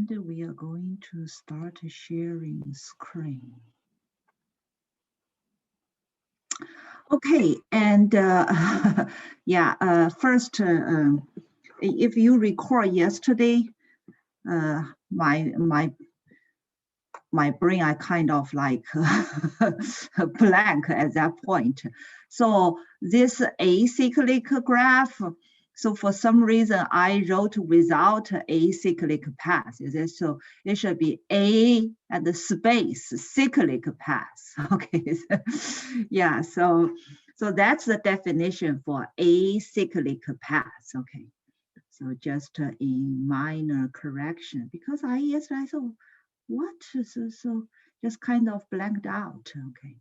And we are going to start sharing screen. Okay, and yeah, first, if you recall yesterday, my brain, I kind of like blank at that point. So this acyclic graph, so for some reason I wrote without acyclic path. So it should be A and the space cyclic path. Okay, yeah, so that's the definition for acyclic path. Okay, so just a minor correction because yesterday I thought, what? So just kind of blanked out. Okay,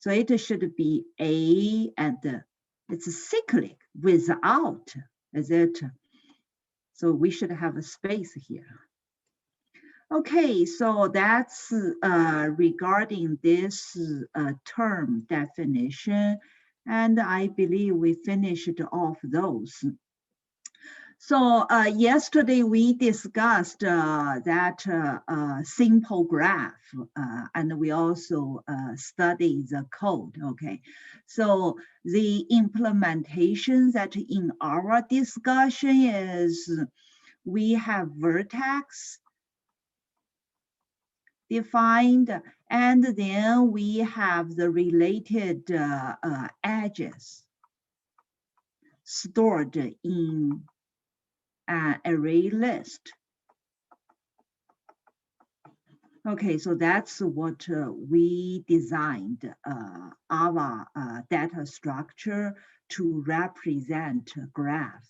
so it should be A and it's cyclic without, is it? So we should have a space here. Okay, so that's regarding this term definition, and I believe we finished off those. So yesterday we discussed that simple graph, and we also studied the code. Okay, so the implementation that in our discussion is we have vertex defined, and then we have the related edges stored in an array list. Okay, so that's what we designed our data structure to represent a graph.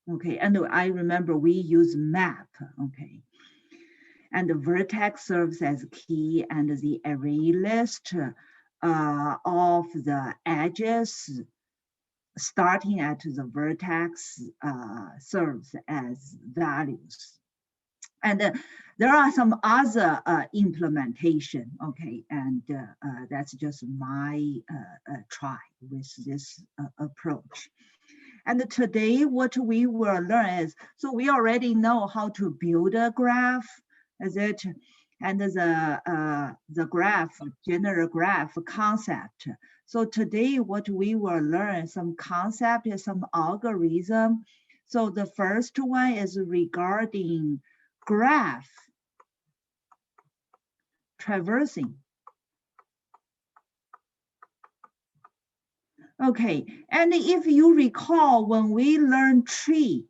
Okay, and I remember we use map, okay. And the vertex serves as key, and the array list of the edges starting at the vertex serves as values. And there are some other implementation, okay, and that's just my try with this approach. And today what we will learn is, so we already know how to build a graph, is it? And the graph, general graph concept. So today what we will learn some concept is some algorithm. So the first one is regarding graph traversing. Okay, and if you recall when we learned tree,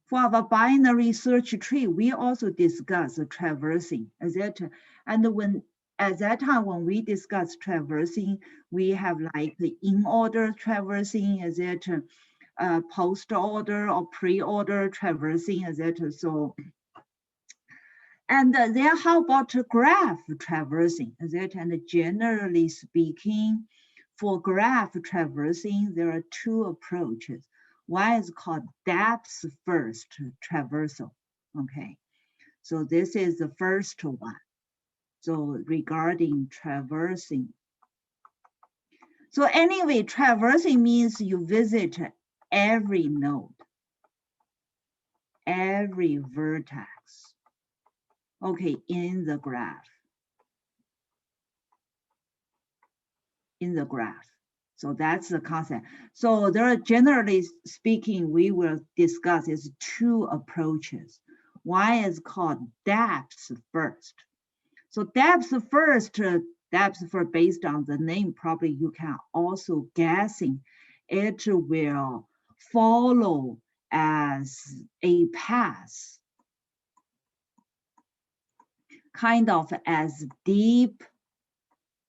for our binary search tree, we also discussed traversing, is it? And when at that time when we discussed traversing, we have like the in order traversing, is it? Post order or pre-order traversing, is it? So, and then how about graph traversing, is it? And generally speaking, for graph traversing, there are two approaches. One is called depth first traversal, okay? So this is the first one. So regarding traversing. So anyway, traversing means you visit every node, every vertex, okay, in the graph. In the graph. So that's the concept. So there are, generally speaking, we will discuss is two approaches. One is called depth first. So depth first, based on the name, probably you can also guessing it will follow as a path, kind of as deep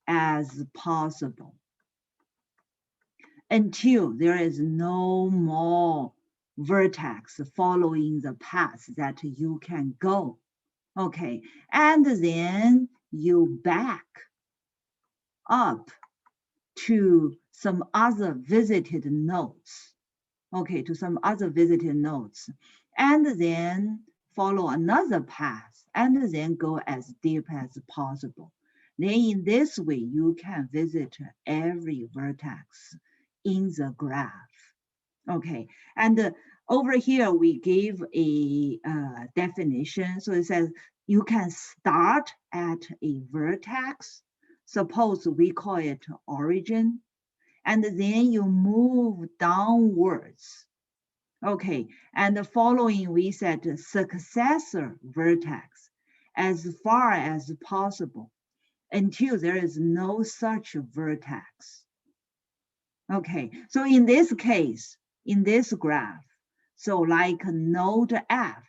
as possible, until there is no more vertex following the path that you can go. Okay, and then you back up to some other visited nodes. Okay, to some other visited nodes, and then follow another path, and then go as deep as possible. Then in this way, you can visit every vertex in the graph. Okay, and over here we give a definition. So it says you can start at a vertex. Suppose we call it origin, and then you move downwards. Okay, and the following we said successor vertex as far as possible until there is no such vertex. Okay, so in this case, in this graph, so like node F,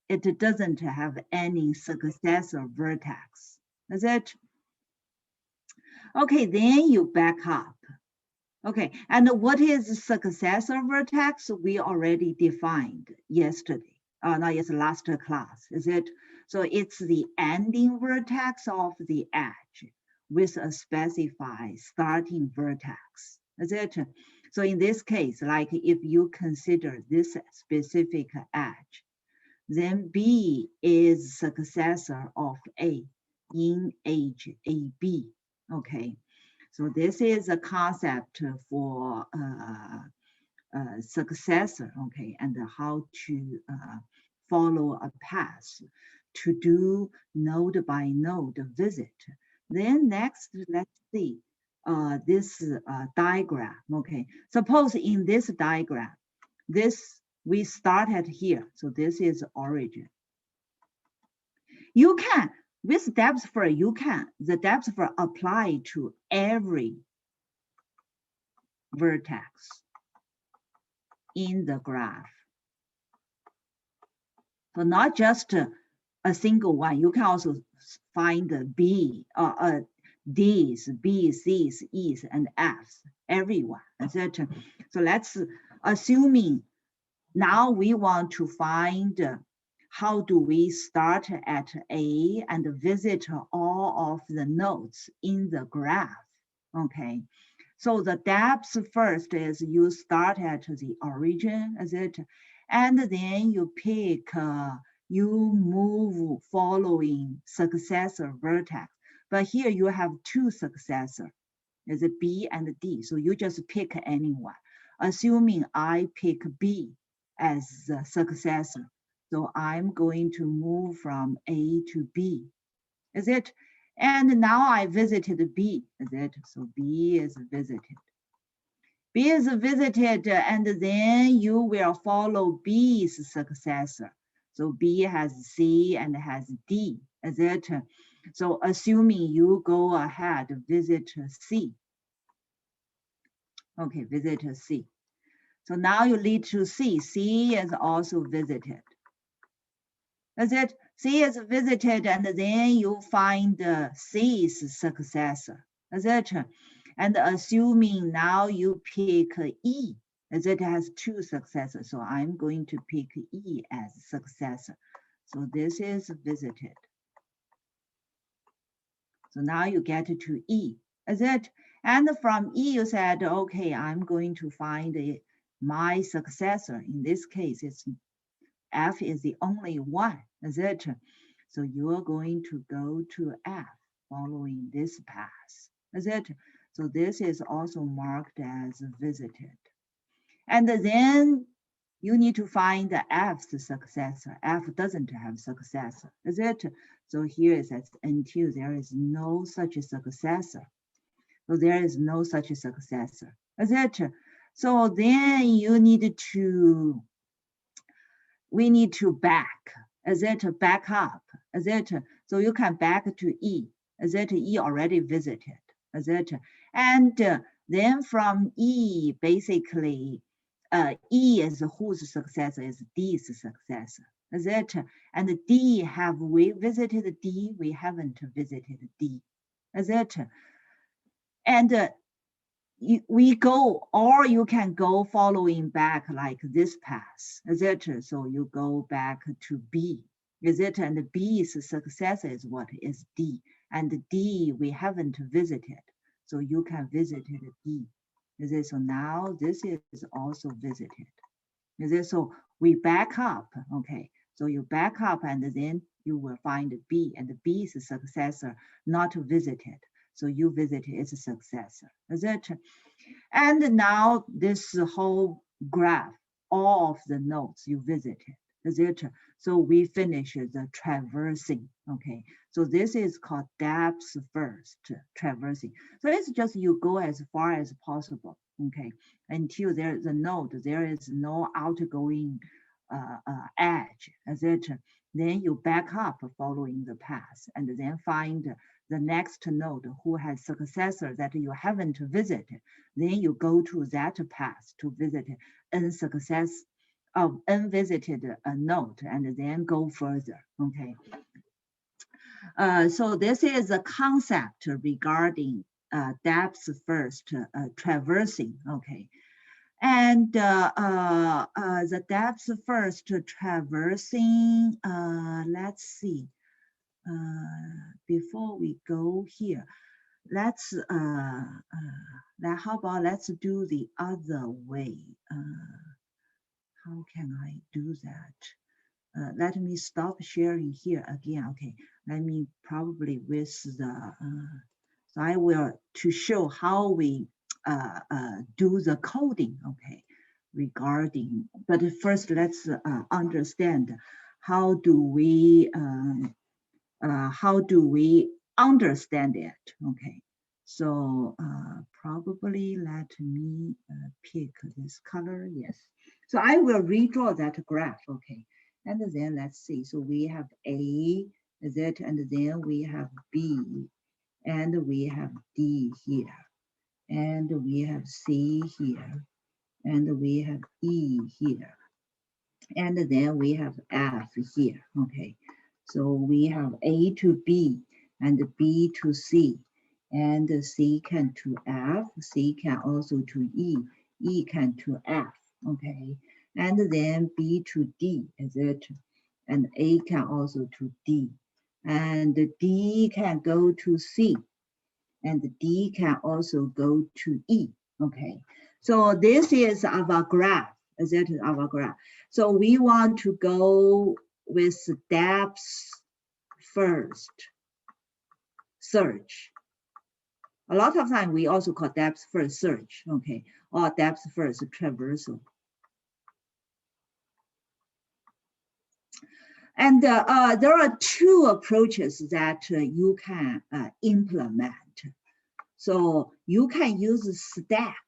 it doesn't have any successor vertex. Is it? Okay, then you back up. Okay, and what is successor vertex? We already defined yesterday. No, it's last class, is it? So it's the ending vertex of the edge with a specified starting vertex, is it? So in this case, like if you consider this specific edge, then B is successor of A in edge AB, okay? So this is a concept for successor, okay, and how to follow a path to do node by node visit. Then next, let's see this diagram, okay. Suppose in this diagram, we started here, so this is origin. You can, with depth first, you can, the depth first apply to every vertex in the graph. So not just a single one, you can also find the B, D's, B's, C's, E's, and F's, everyone, etc. So let's, assuming now we want to find how do we start at A and visit all of the nodes in the graph, okay? So the depth first is you start at the origin, is it? And then you pick, you move following successor vertex. But here you have two successor, is it B and D? So you just pick anyone. Assuming I pick B as the successor. So I'm going to move from A to B, is it? And now I visited B, is it? So B is visited. B is visited, and then you will follow B's successor. So B has C and has D, is it? So assuming you go ahead, visit C. Okay, visit C. So now you lead to C. C is also visited. Is it? C is visited, and then you find C's successor. Is it? And assuming now you pick E, as it has two successors. So I'm going to pick E as successor. So this is visited. So now you get to E, is it? And from E, you said, okay, I'm going to find my successor. In this case, it's F is the only one, is it? So you're going to go to F following this path, is it? So this is also marked as visited. And then you need to find the F's successor. F doesn't have successor, is it? So here it says until there is no such successor. So there is no such successor, is it? So then you need to, we need to back, is it? Back up, is it? So you can back to E, is it? E already visited, is it? And then from E, basically, E is whose successor is D's successor, is it? And D, have we visited D? We haven't visited D, is it? And we go, or you can go following back like this path, is it? So you go back to B, is it? And B's successor is what? Is D. And D, we haven't visited. So you can visit D. Is it? So now this is also visited. Is it? So we back up, okay. So you back up and then you will find B, and B's successor not visited. So you visit its successor, is it? And now this whole graph all of the nodes you visited, is it? So we finish the traversing, okay? So this is called depth first traversing. So it's just you go as far as possible, okay? Until there's a node, there is no outgoing edge, is it? Then you back up following the path and then find the next node who has successor that you haven't visited. Then you go to that path to visit unvisited node and then go further, okay? So this is a concept regarding depth first traversing, okay? And the depth first traversing, let's see, before we go here, let's, how about let's do the other way. How can I do that? Let me stop sharing here again. Okay, let me probably with the, so I will to show how we do the coding, okay, regarding, but first let's understand how do we understand it, okay. So probably let me pick this color, yes. So I will redraw that graph, okay. And then let's see, so we have A, Z, and then we have B, and we have D here, and we have C here, and we have E here, and then we have F here, okay. So we have A to B and B to C, and C can to F, C can also to E, E can to F, okay. And then B to D, is it? And A can also to D, and D can go to C, and D can also go to E, okay. So this is our graph, is it our graph? So we want to go with depth first search. A lot of time we also call depth first search, okay, or depth first traversal. And there are two approaches that you can implement. So you can use stack,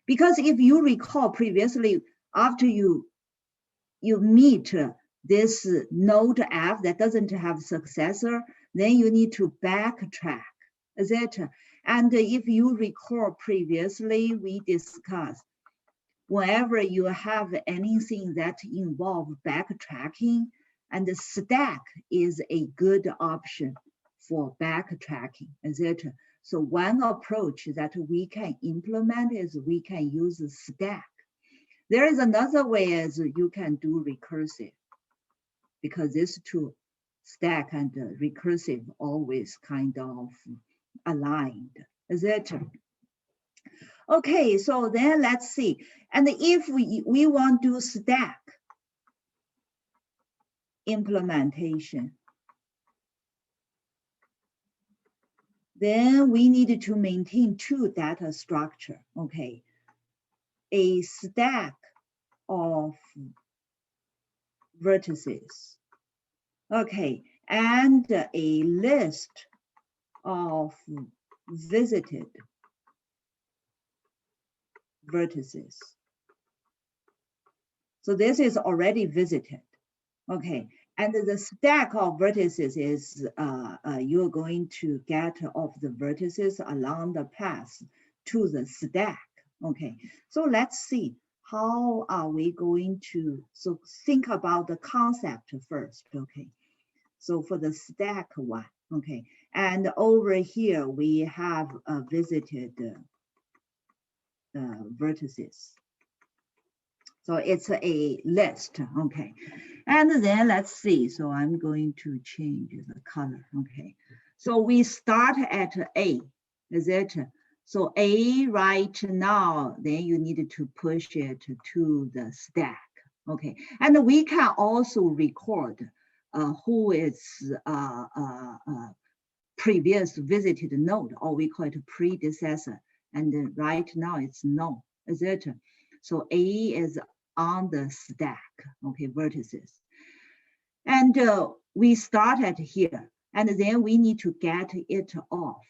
because if you recall previously, after you meet this node F that doesn't have successor, then you need to backtrack, is it? And if you recall previously, we discussed whenever you have anything that involves backtracking, and the stack is a good option for backtracking, is it? So one approach that we can implement is we can use a stack. There is another way as you can do recursive, because these two, stack and recursive, always kind of aligned, is it? Okay, so then let's see. And if we want to do stack implementation, then we need to maintain two data structure, okay? A stack of vertices, okay, and a list of visited vertices. So this is already visited, okay. And the stack of vertices is you're going to get of the vertices along the path to the stack, okay. So let's see, how are we going to, so think about the concept first, okay. So for the stack one, okay. And over here, we have visited vertices. So it's a list, okay. And then let's see, so I'm going to change the color, okay. So we start at A, is it? So A right now, then you need to push it to the stack, okay. And we can also record who is previous visited node, or we call it predecessor. And right now it's no, is it? So A is on the stack, okay, vertices. And we start at here, and then we need to get it off.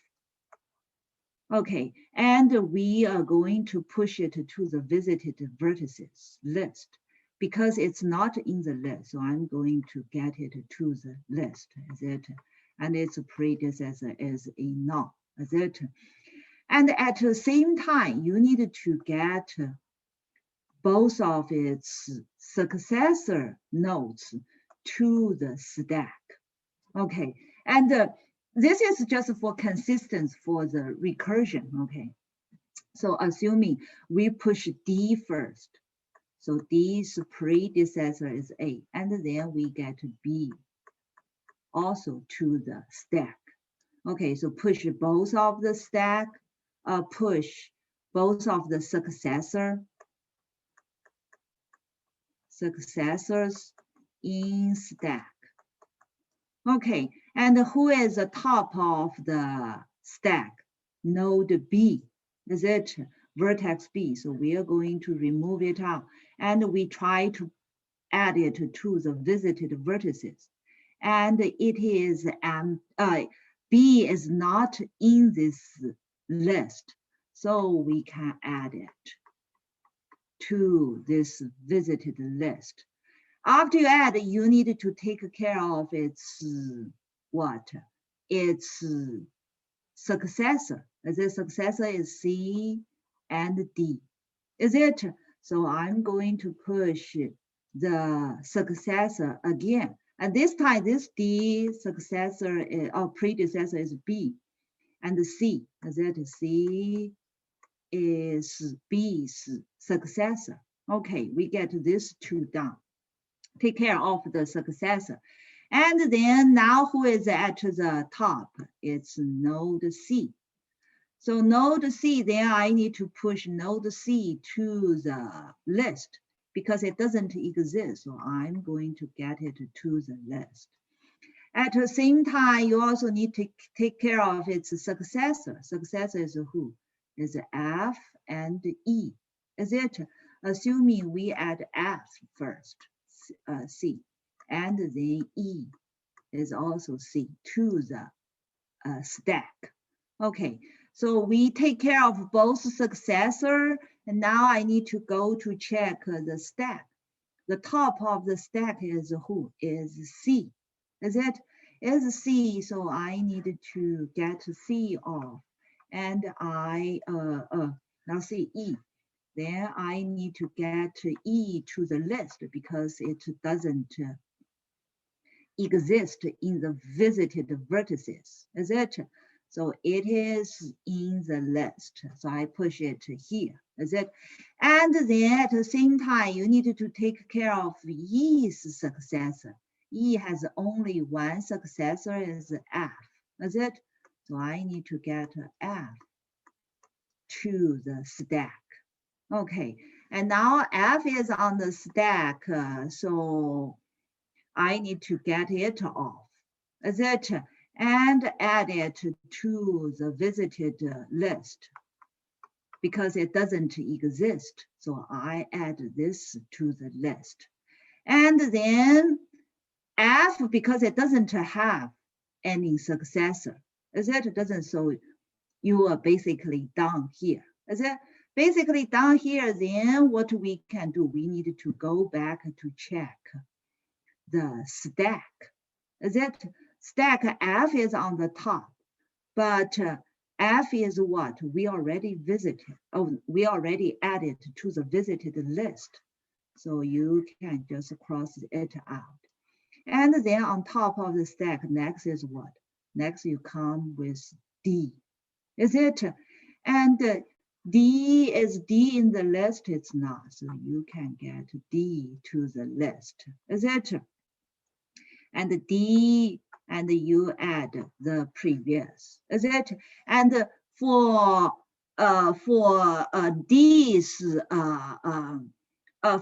Okay, and we are going to push it to the visited vertices list because it's not in the list. So I'm going to get it to the list, is it? And its predecessor is a null, is it? And at the same time, you need to get both of its successor nodes to the stack. Okay, and this is just for consistency for the recursion, okay? So assuming we push D first, so D's predecessor is A, and then we get B also to the stack. Okay, so push both of the stack, push both of the successors in stack. Okay, and who is the top of the stack? Node B, is it? Vertex B. So we are going to remove it out, and we try to add it to the visited vertices. And it is B is not in this list, so we can add it to this visited list. After you add, you need to take care of its what? Its successor. The successor is C and D. Is it? So I'm going to push the successor again. And this time, this D successor or predecessor is B, and C. Is it? C is B's successor. Okay, we get this two down. Take care of the successor. And then now who is at the top? It's node C. So node C, then I need to push node C to the list because it doesn't exist. So I'm going to get it to the list. At the same time, you also need to take care of its successor. Successor is who? Is F and E. Is it? Assuming we add F first, C, and then E is also C to the stack. Okay, so we take care of both successor, and now I need to go to check the stack. The top of the stack is who? Is C. Is it? Is C, so I need to get C off, and I now see E. Then I need to get E to the list because it doesn't exist in the visited vertices, is it? So it is in the list. So I push it here, is it? And then at the same time, you need to take care of E's successor. E has only one successor, is F, is it? So I need to get F to the stack. Okay, and now F is on the stack, so I need to get it off, is it? And add it to the visited list because it doesn't exist. So I add this to the list. And then F, because it doesn't have any successor, is it? It doesn't, so you are basically down here, is it? Basically down here, then what we can do, we need to go back to check the stack. Is it? Stack F is on the top, but F is what? We already visited, we already added to the visited list. So you can just cross it out. And then on top of the stack, next is what? Next you come with D. Is it? And D is D in the list? It's not. So you can get D to the list. Is it? And D, and you add the previous. Is it? And for D's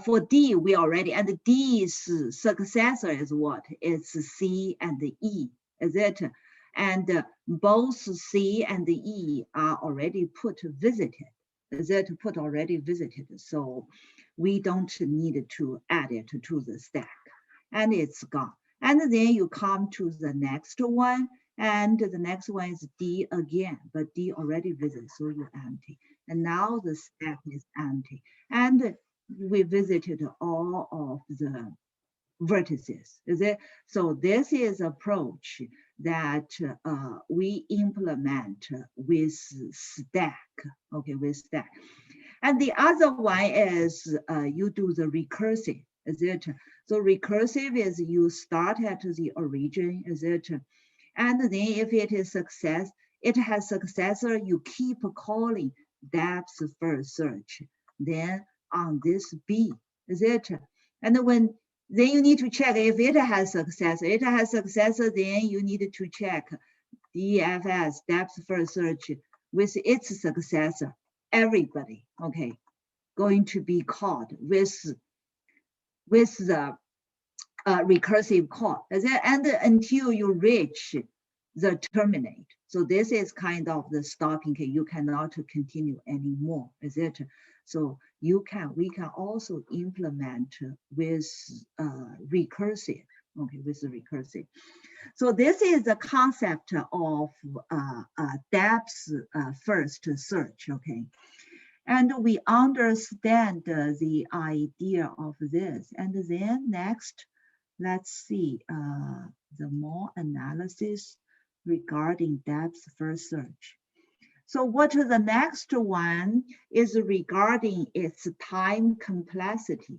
for D, we already, and D's successor is what? It's C and E, is it? And both C and E are already put visited, is it put already visited. So we don't need to add it to the stack, and it's gone. And then you come to the next one, and the next one is D again, but D already visited, so you empty. And now the stack is empty. And we visited all of the vertices, is it? So this is approach that we implement with stack, okay, with stack. And the other one is you do the recursive, is it? So recursive is you start at the origin, is it? And then if it is success, it has successor, you keep calling depth first search. Then on this B, is it? And then you need to check if it has successor. It has successor, then you need to check DFS, depth first search, with its successor. Everybody, okay, going to be called with the recursive call, and until you reach the terminate. So this is kind of the stopping case. You cannot continue anymore, is it? So we can also implement with recursive, okay, with recursive. So this is the concept of depth first search, okay. And we understand the idea of this. And then next, let's see the more analysis regarding depth first search. So what the next one is regarding its time complexity.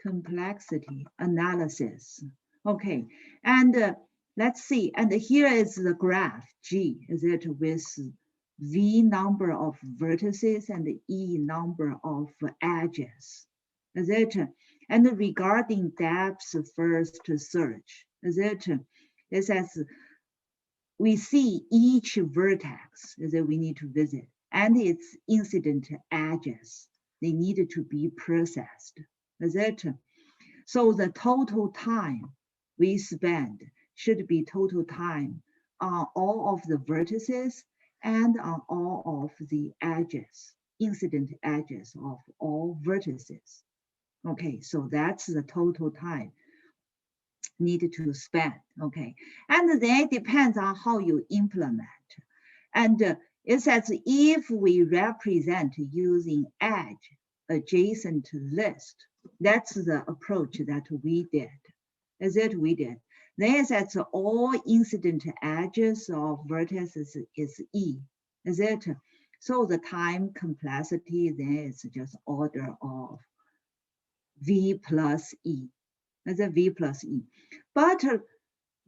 Complexity analysis. Okay, and let's see, and here is the graph G, is it, with V number of vertices and E number of edges, is it? And regarding depth first search, is it? It says we see each vertex that we need to visit and its incident edges. They need to be processed, is it? So the total time we spend should be total time on all of the vertices and on all of the edges, incident edges of all vertices. Okay, so that's the total time needed to spend, okay? And then it depends on how you implement. And it says if we represent using edge adjacent list, that's the approach that we did, is it we did. Then it says all incident edges of vertices is E, is it? So the time complexity then is just order of V plus E, as a V plus E. But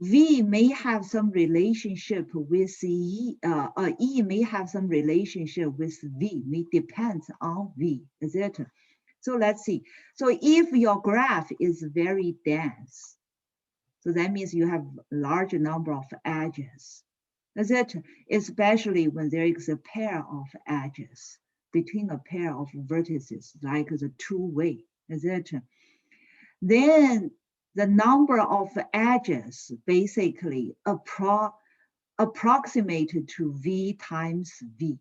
V may have some relationship with E, E may have some relationship with V, may depends on V, is it? So let's see. So if your graph is very dense, so that means you have a large number of edges, is it? Especially when there is a pair of edges between a pair of vertices, like the two-way, is it? Then the number of edges basically approximated to V times V,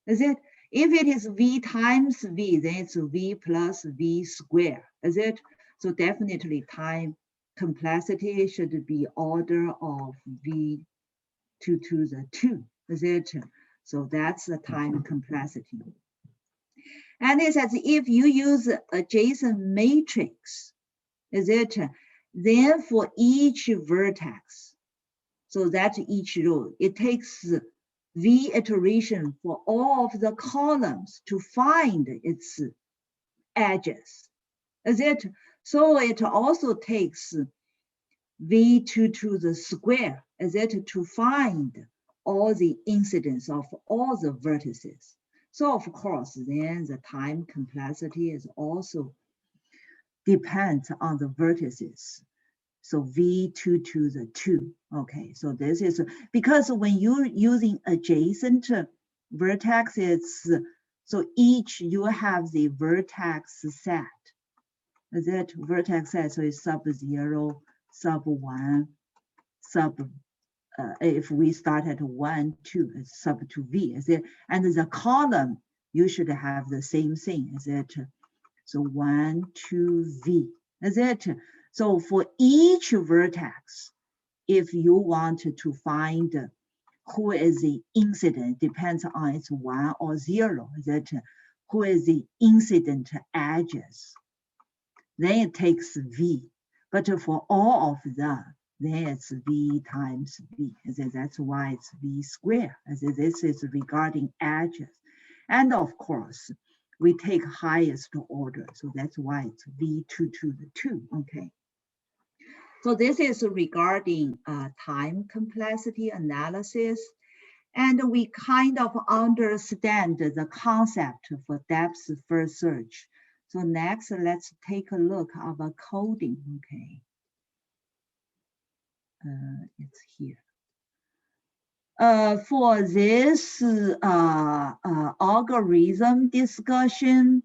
is it? If it is V times V, then it's V plus V squared, is it? So definitely time complexity should be order of V to the 2, is it? So that's the time complexity. And it says if you use adjacent matrix, is it? Then for each vertex, so that each row, it takes V iteration for all of the columns to find its edges, is it? So it also takes V2 to the square, is it, to find all the incidents of all the vertices. So of course, then the time complexity is also depends on the vertices. So V2 to the 2, okay, so this is, because when you're using adjacent vertexes, so each you have the vertex set, is it vertex set, so it's sub 0, sub 1, sub if we start at 1, 2, sub to V, is it? And the column, you should have the same thing, is it? So 1, 2, V, is it? So for each vertex, if you want to find who is the incident, depends on it's 1 or 0, is it? Who is the incident edges? Then it takes V. But for all of them, then it's V times V. That's why it's V squared. This is regarding edges. And of course, we take highest order. So that's why it's V2 to the 2, okay? So this is regarding time complexity analysis. And we kind of understand the concept for depth first search. So next, let's take a look at our coding, okay? It's here. For this algorithm discussion,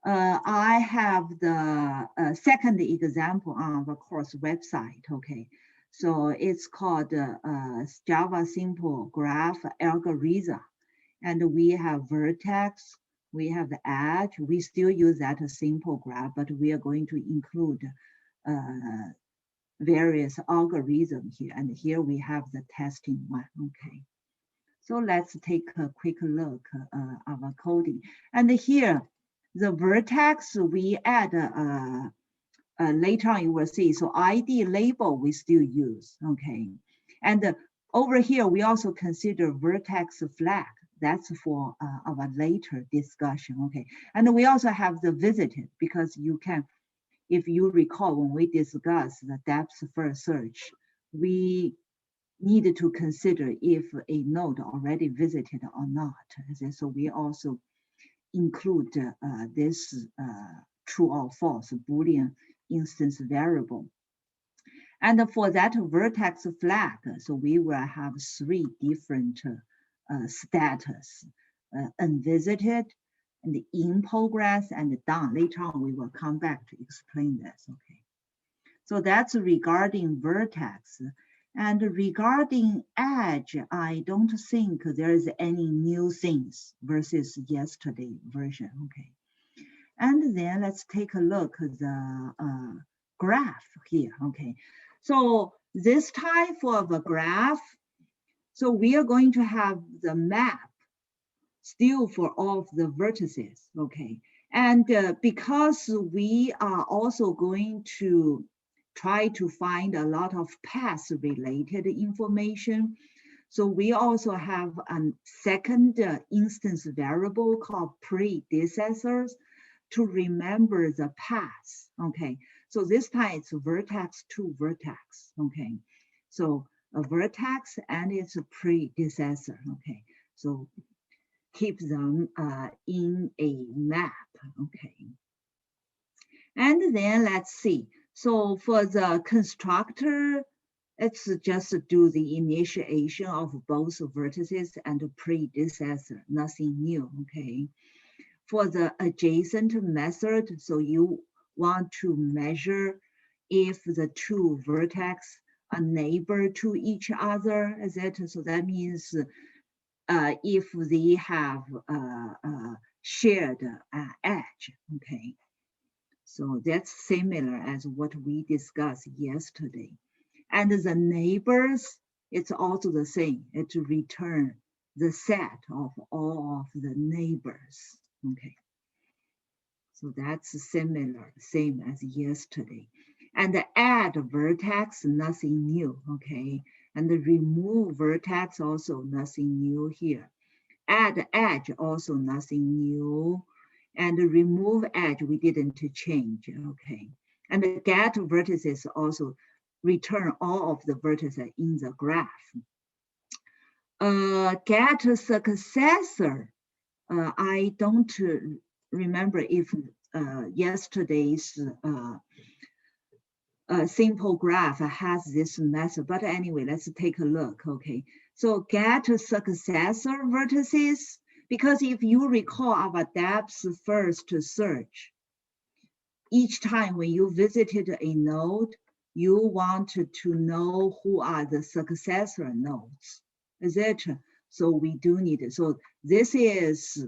I have the second example on the course website, okay? So it's called Java Simple Graph Algorithm. And we have vertex, we have the edge. We still use that simple graph, but we are going to include various algorithms here. And here we have the testing one, okay? So let's take a quick look at our coding. And here, the vertex we add, later on you will see, so ID label we still use, okay? And over here, we also consider vertex flag. That's for our later discussion, okay? And we also have the visited, because you can, if you recall, when we discussed the depth first search, we needed to consider if a node already visited or not. So we also include this true or false Boolean instance variable. And for that vertex flag, so we will have 3 different status, unvisited, and in progress, and done. Later on, we will come back to explain this, okay? So that's regarding vertex. And regarding edge, I don't think there's any new things versus yesterday version, okay? And then let's take a look at the graph here, okay? So this time for the graph, so we are going to have the map still for all of the vertices, okay? And because we are also going to try to find a lot of path-related information, so we also have a second instance variable called predecessors to remember the path, okay? So this time it's vertex to vertex, okay? So a vertex and its predecessor, okay? So keep them in a map, okay? And then let's see. So for the constructor, let's just do the initiation of both vertices and predecessor, nothing new, okay? For the adjacent method, so you want to measure if the 2 vertex are neighbor to each other, is it? So that means if they have shared edge, okay? So that's similar as what we discussed yesterday. And the neighbors, it's also the same. It return the set of all of the neighbors, okay? So that's similar, same as yesterday. And the add vertex, nothing new, okay? And the remove vertex, also nothing new here. Add edge, also nothing new. And the remove edge, we didn't change, okay? And the get vertices also return all of the vertices in the graph. Get successor, I don't remember if yesterday's simple graph has this method, but anyway, let's take a look, okay? So get successor vertices, because if you recall our depth first search, each time when you visited a node, you want to know who are the successor nodes, etc. So we do need it. So this is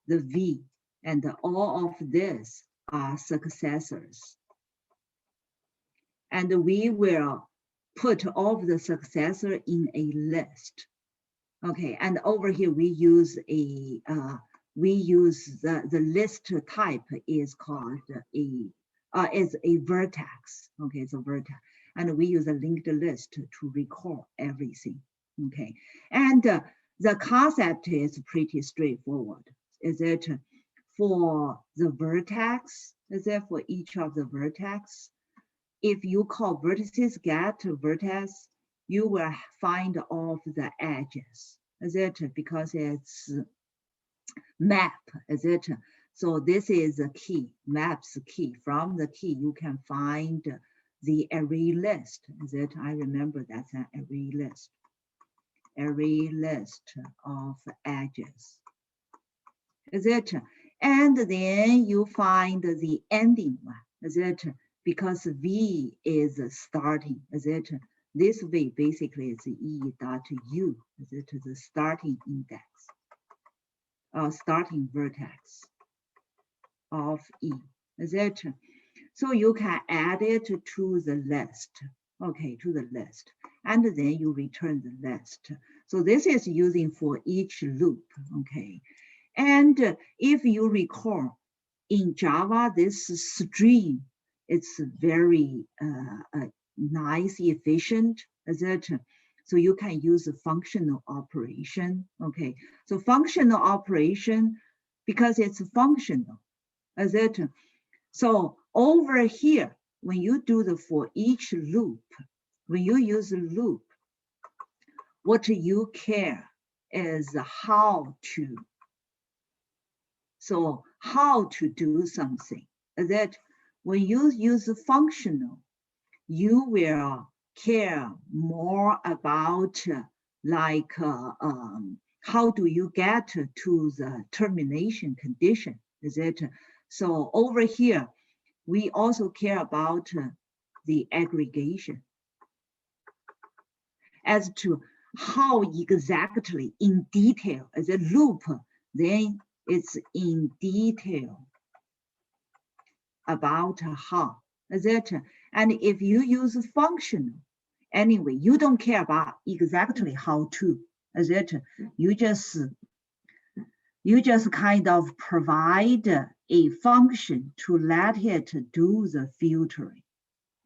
the V, and all of this are successors. And we will put all of the successor in a list. Okay, and over here we use the list type is called is a vertex. Okay, it's a vertex, and we use a linked list to record everything. Okay, and the concept is pretty straightforward. Is it for the vertex? Is it for each of the vertex? If you call vertices get vertex, you will find all of the edges, is it? Because it's map, is it? So this is the key, maps key. From the key, you can find the array list, is it? I remember that's an array list of edges, is it? And then you find the ending one, is it? Because V is starting, is it? This V basically is E dot U, is it? The starting index, starting vertex of E, is it? So you can add it to the list, okay, to the list, and then you return the list. So this is using for each loop, okay? And if you recall, in Java, this string, it's very nice, efficient, etc. So you can use a functional operation, okay? So functional operation, because it's functional, etc. So over here, when you do the for each loop, when you use a loop, what you care is how to, so how to do something. That when you use functional, you will care more about like how do you get to the termination condition, is it? So over here, we also care about the aggregation as to how exactly in detail as a loop, then it's in detail about how, is it? And if you use functional, anyway, you don't care about exactly how to, is it? You just kind of provide a function to let it do the filtering,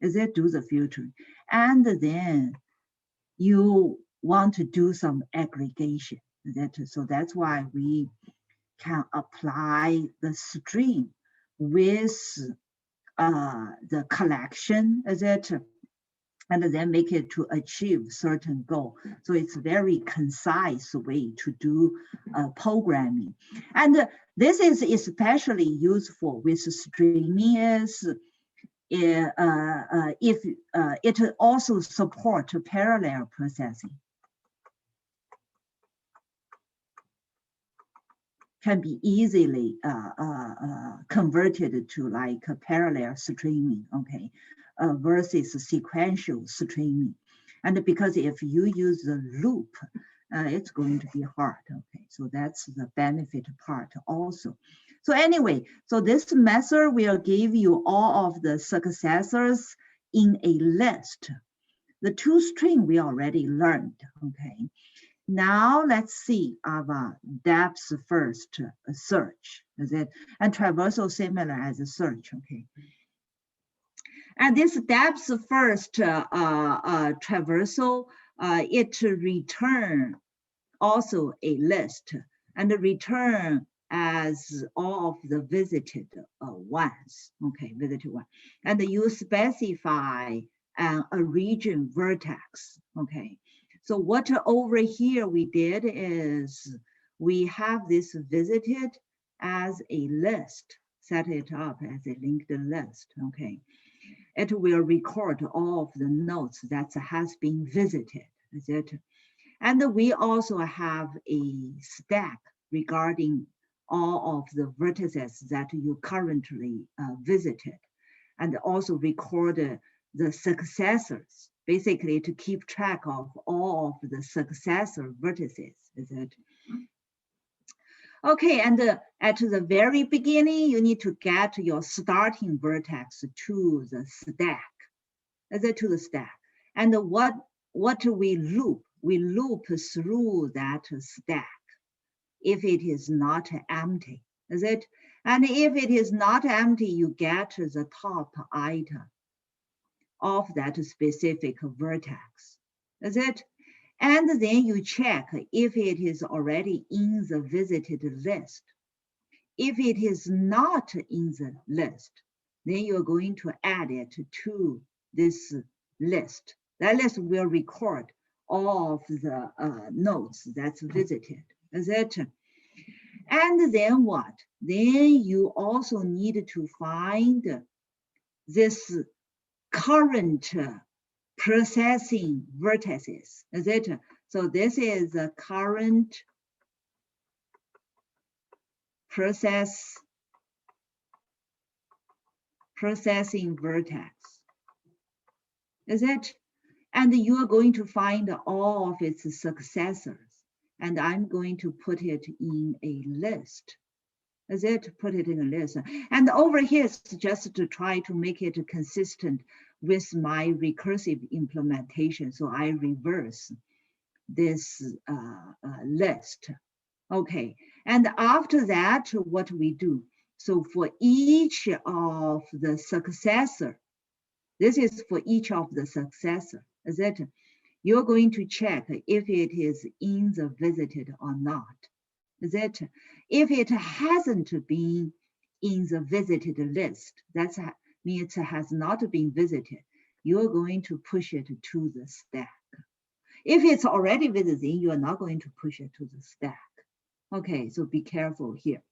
is it? Do the filtering, and then you want to do some aggregation, is it? So that's why we can apply the string with the collection, is it? And then make it to achieve certain goal. So it's a very concise way to do programming. And this is especially useful with streaming is if it also supports parallel processing. Can be easily converted to like a parallel streaming, okay, versus sequential streaming. And because if you use the loop, it's going to be hard, okay? So that's the benefit part also. So anyway, so this method will give you all of the successors in a list. The toString we already learned, okay? Now let's see our depth first search, is it? And traversal similar as a search, okay? And this depth first traversal, it return also a list and return as all of the visited ones, okay, visited one. And you specify a region vertex, okay? So what over here we did is we have this visited as a list, set it up as a linked list, okay? It will record all of the nodes that has been visited, is it? And we also have a stack regarding all of the vertices that you currently visited, and also record the successors, basically to keep track of all of the successor vertices, is it? Okay, and at the very beginning, you need to get your starting vertex to the stack, to the stack. And what we loop? We loop through that stack if it is not empty, is it? And if it is not empty, you get the top item of that specific vertex, is it? And then you check if it is already in the visited list. If it is not in the list, then you're going to add it to this list. That list will record all of the nodes that's visited, is it? And then what? Then you also need to find this current processing vertices, is it? So this is the current processing vertex, is it? And you are going to find all of its successors, and I'm going to put it in a list, is it? Put it in a list. And over here, it's just to try to make it consistent with my recursive implementation. So I reverse this list. Okay, and after that, what we do? So for each of the successor, this is for each of the successor, is it? You're going to check if it is in the visited or not, is it? If it hasn't been in the visited list, that means it has not been visited, you're going to push it to the stack. If it's already visited, you are not going to push it to the stack. Okay, so be careful here.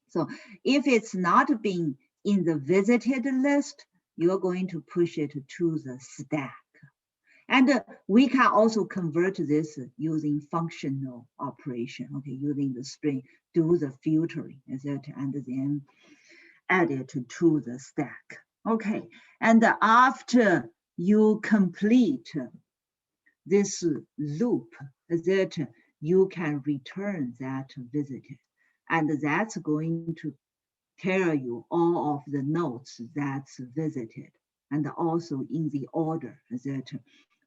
So if it's not being in the visited list, you're going to push it to the stack. And we can also convert this using functional operation, okay, using the string, do the filtering, etc., and then add it to the stack. Okay, and after you complete this loop, that you can return that visited, and that's going to tell you all of the nodes that's visited, and also in the order, etc.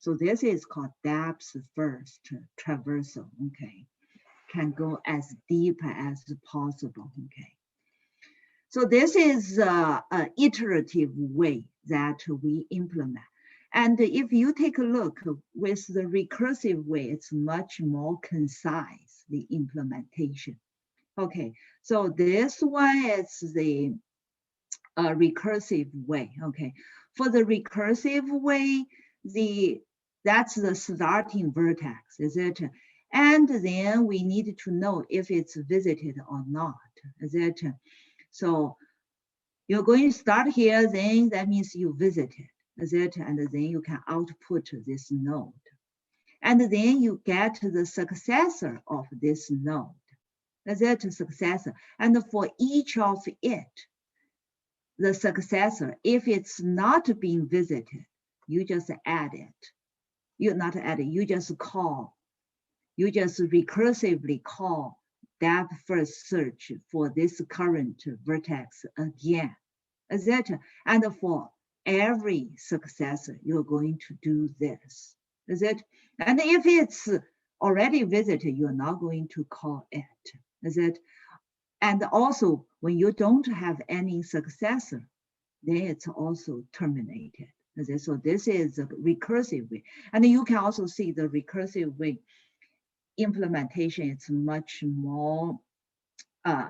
So this is called depth first traversal, okay? Can go as deep as possible, okay? So this is an iterative way that we implement. And if you take a look with the recursive way, it's much more concise, the implementation. Okay, so this one is the recursive way, okay? For the recursive way, that's the starting vertex, is it? And then we need to know if it's visited or not, is it? So you're going to start here, then that means you visited, is it? And then you can output this node. And then you get the successor of this node, is it? Successor. And for each of it, the successor, if it's not being visited, you just add it. You not add it, you just call. You just recursively call depth first search for this current vertex again, etc. And for every successor, you're going to do this, is it? And if it's already visited, you're not going to call it, is it? And also, when you don't have any successor, then it's also terminated. So this is a recursive way. And you can also see the recursive way implementation is much more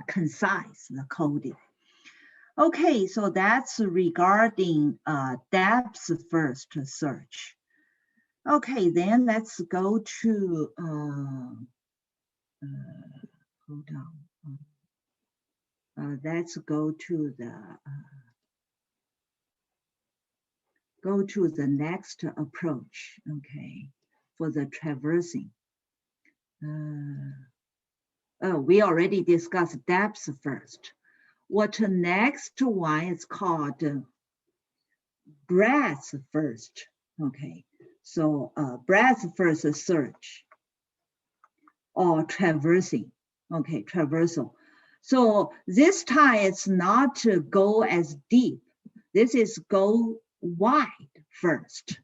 concise, the coding. Okay, so that's regarding depth first search. Okay, then let's go to, hold on. Let's go to the next approach, okay, for the traversing. We already discussed depth first. What next one is called breadth first. Okay, so breadth first search or traversing. Okay, traversal. So this time it's not to go as deep. This is go wide first.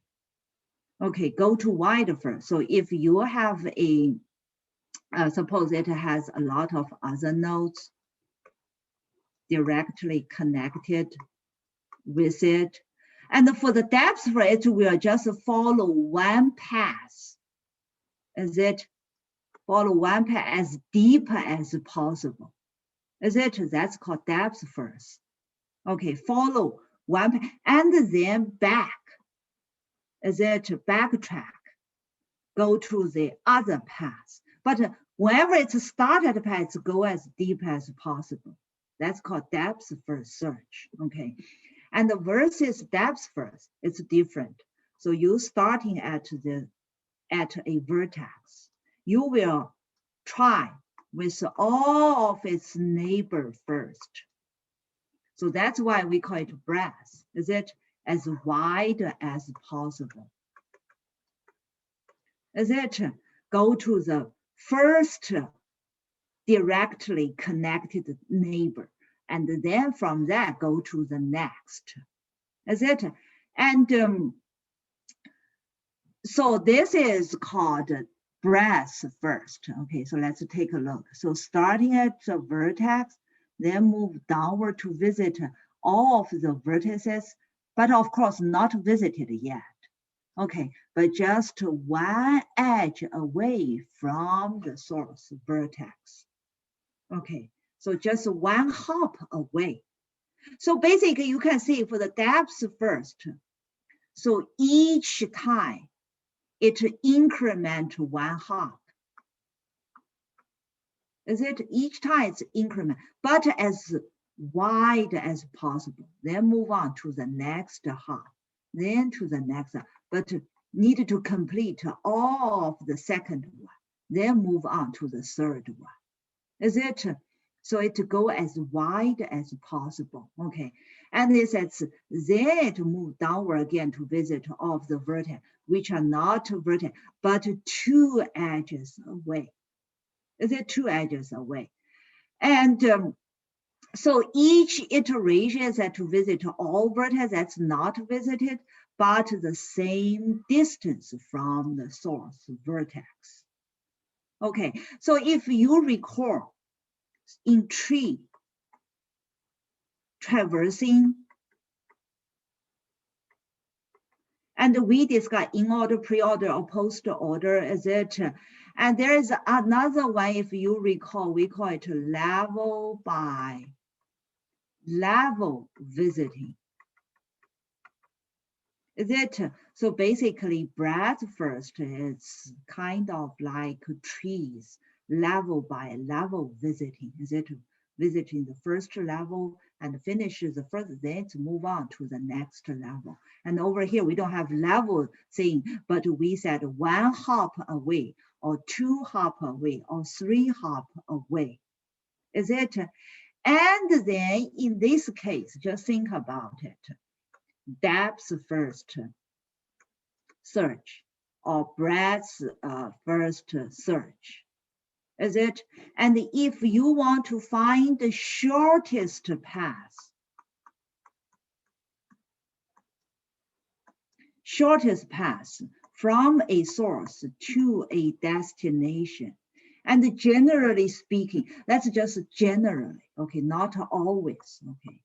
Okay, go to wide first. So if you have a, suppose it has a lot of other nodes directly connected with it. And for the depth for it, we'll just follow one path. Is it? Follow one path as deep as possible. Is it? That's called depth first. Okay, follow one path and then back. Is it? Backtrack. Go to the other path. But whenever it's started path, go as deep as possible. That's called depth first search. Okay. And versus depth first, it's different. So you starting at a vertex, you will try with all of its neighbor first. So that's why we call it breadth. Is it as wide as possible? Is it go to the first directly connected neighbor, and then from that go to the next. Is it? And so this is called breadth first. Okay, so let's take a look. So starting at the vertex, then move downward to visit all of the vertices, but of course not visited yet. Okay, but just one edge away from the source vertex. Okay, so just one hop away. So basically you can see for the depth first. So each time it increment one hop. Is it? Each time it's increment, but as wide as possible. Then move on to the next hop, then to the next, but need to complete all of the second one, then move on to the third one. Is it? So it go as wide as possible. Okay, and it says then it move downward again to visit all of the vertex, which are not vertex, but 2 edges away. Is it 2 edges away? And so each iteration is to visit all vertices that's not visited, but the same distance from the source vertex. Okay, so if you recall in tree, traversing, and we discuss in order, pre-order, or post-order, etc. And there is another one, if you recall, we call it level by level visiting. Is it? So basically breadth first, it's kind of like trees, level by level visiting. Is it? Visiting the first level and finish the first, then to move on to the next level. And over here, we don't have level thing, but we said 1 hop away, or 2 hop away, or 3 hop away. Is it? And then in this case, just think about it. Depth first search, or breadth first search. Is it? And if you want to find the shortest path, from a source to a destination, and generally speaking, that's just generally, okay, not always, okay.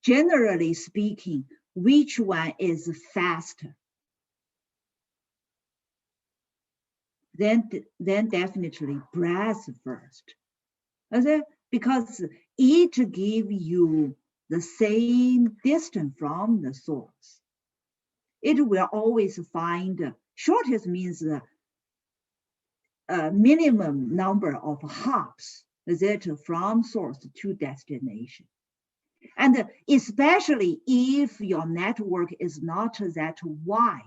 Generally speaking, which one is faster? Then definitely breadth first. Because it gives you the same distance from the source. It will always find, shortest means a minimum number of hops, is it, from source to destination. And especially if your network is not that wide,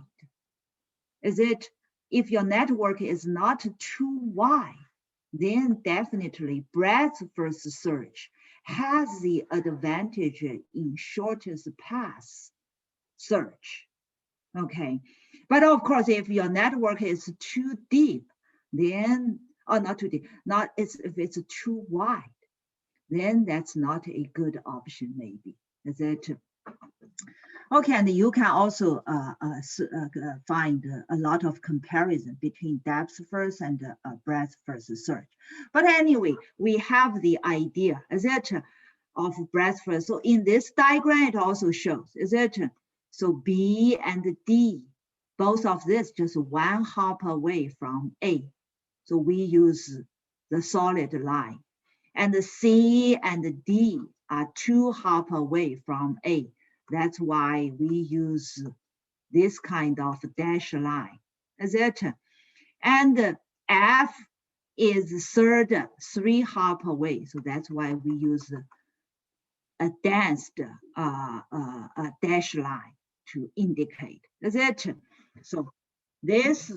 is it? If your network is not too wide, then definitely breadth first search has the advantage in shortest paths search. Okay, but of course, if your network is too deep, then, or not too deep, if it's too wide, then that's not a good option, maybe. Is it? Okay, and you can also find a lot of comparison between depth first and breadth first search. But anyway, we have the idea, is it, of breadth first. So in this diagram, it also shows, is it? So B and D, both of this just one hop away from A. So we use the solid line. And the C and D are 2 hop away from A. That's why we use this kind of dash line, is it? And F is third 3 hop away. So that's why we use a danced dash line to indicate, is it? So this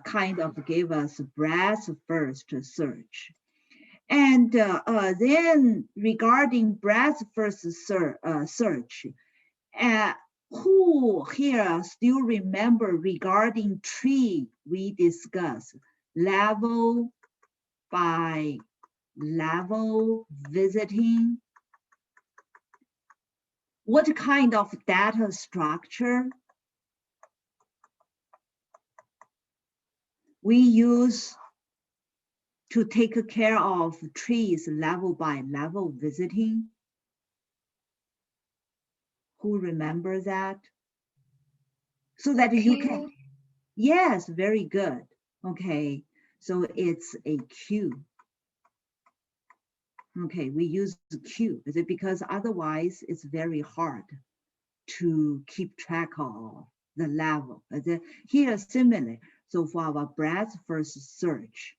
kind of gave us breadth first search. And then regarding breadth first search, who here still remember regarding tree we discussed level by level visiting? What kind of data structure we use to take care of trees level by level visiting? Who remember that? So that you can, yes, very good. Okay, so it's a queue. Okay, we use the queue. Is it because otherwise it's very hard to keep track of the level? Is it here similar? So for our breadth first search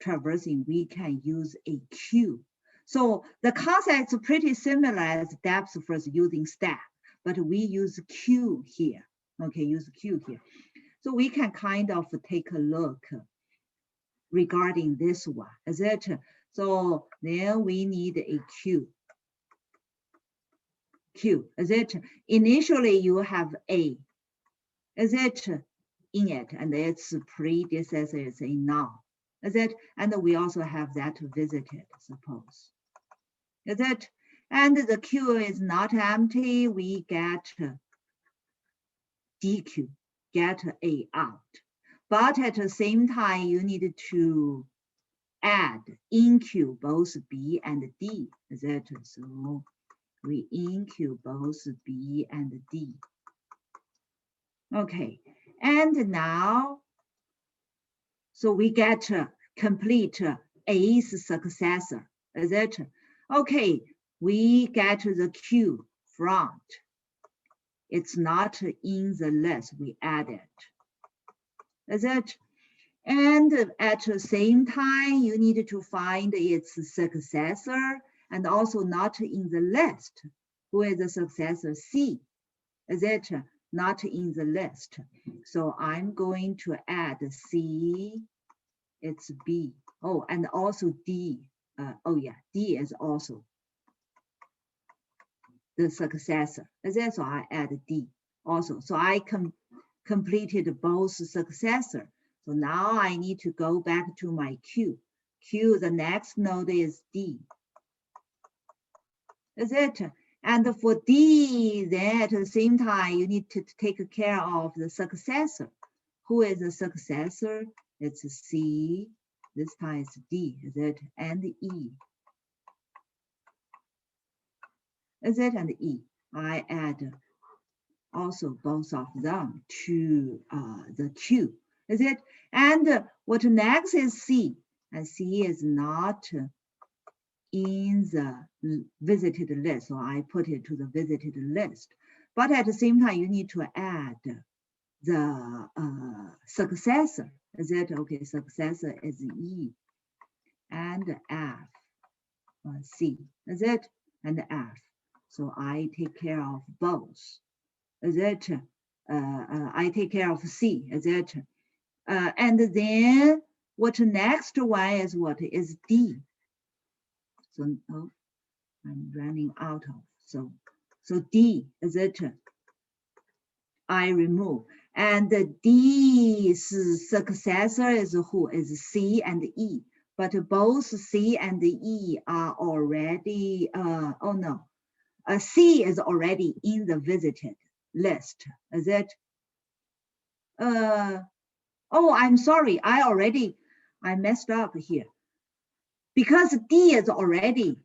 traversing, we can use a queue. So the concept is pretty similar as depth first using stack, but we use queue here. Okay, use queue here. So we can kind of take a look regarding this one, is it? So then we need a queue. Queue, is it? Initially you have A, is it, in it, and its predecessor is a null, is it? And we also have that visited, suppose, is it? And the queue is not empty, we get DQ, get A out. But at the same time, you need to add in queue both B and D, is it? So we in queue both B and D. Okay, and now, so we get complete A's successor, is it? Okay, we get the queue front. It's not in the list, we add it, is it? And at the same time, you need to find its successor and also not in the list. Who is the successor? C, is it? Not in the list. So I'm going to add C, it's B. Oh, and also D. Oh yeah, D is also the successor. Is it? So I add D also. So I completed both successor. So now I need to go back to my queue. Queue, the next node is D. Is it? And for D, then at the same time, you need to take care of the successor. Who is the successor? It's C. This time it's D, is it? And E. Is it? And E. I add also both of them to the queue, is it? And what next is C, and C is not in the visited list, so I put it to the visited list. But at the same time, you need to add the successor, is it? Okay, successor is E and F, C, is it? And F. So I take care of both. Is it? I take care of C, is it? And then what next one is what is D? So oh, I'm running out of, so D, is it? I remove. And D's successor is who? Is C and E. But both C and E are already, oh no, C is already in the visited list. Is it? Oh, I'm sorry. I messed up here. Because D is already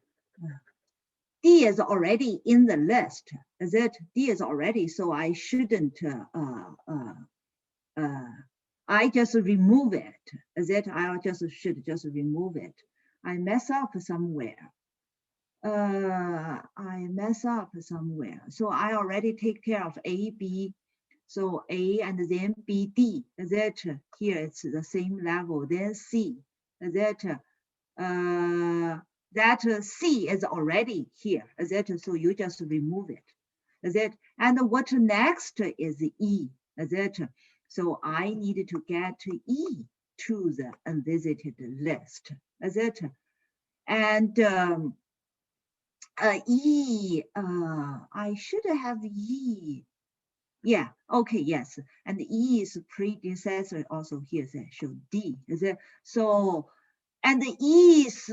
in the list. Is it? D is already, so I shouldn't, I just remove it. Is it? Should just remove it. I mess up somewhere. I mess up somewhere. So I already take care of A, B. So A and then B, D. Is it? Here it's the same level. Then C. Is it? That C is already here. Is it? So you just remove it. Is it? And what next is E. Is it? So I need to get E to the unvisited list. Is it? And E, I should have E. Yeah, okay, yes. And E is predecessor also here, so D. Is it? So, and E's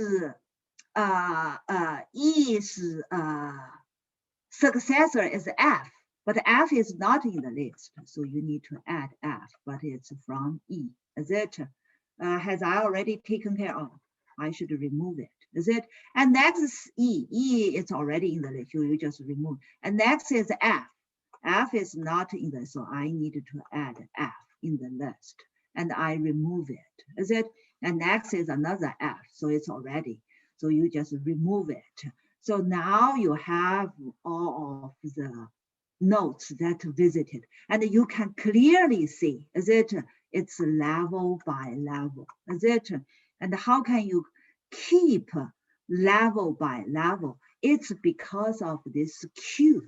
successor is F, but F is not in the list, so you need to add F, but it's from E. Is it? Has I already taken care of? I should remove it. Is it? And next is E. E is already in the list, so you just remove. And next is F. F is not in the, so I need to add F in the list, and I remove it. Is it? And next is another F, so it's already. So you just remove it. So now you have all of the nodes that visited, and you can clearly see, is it? It's level by level, is it? And how can you keep level by level? It's because of this queue.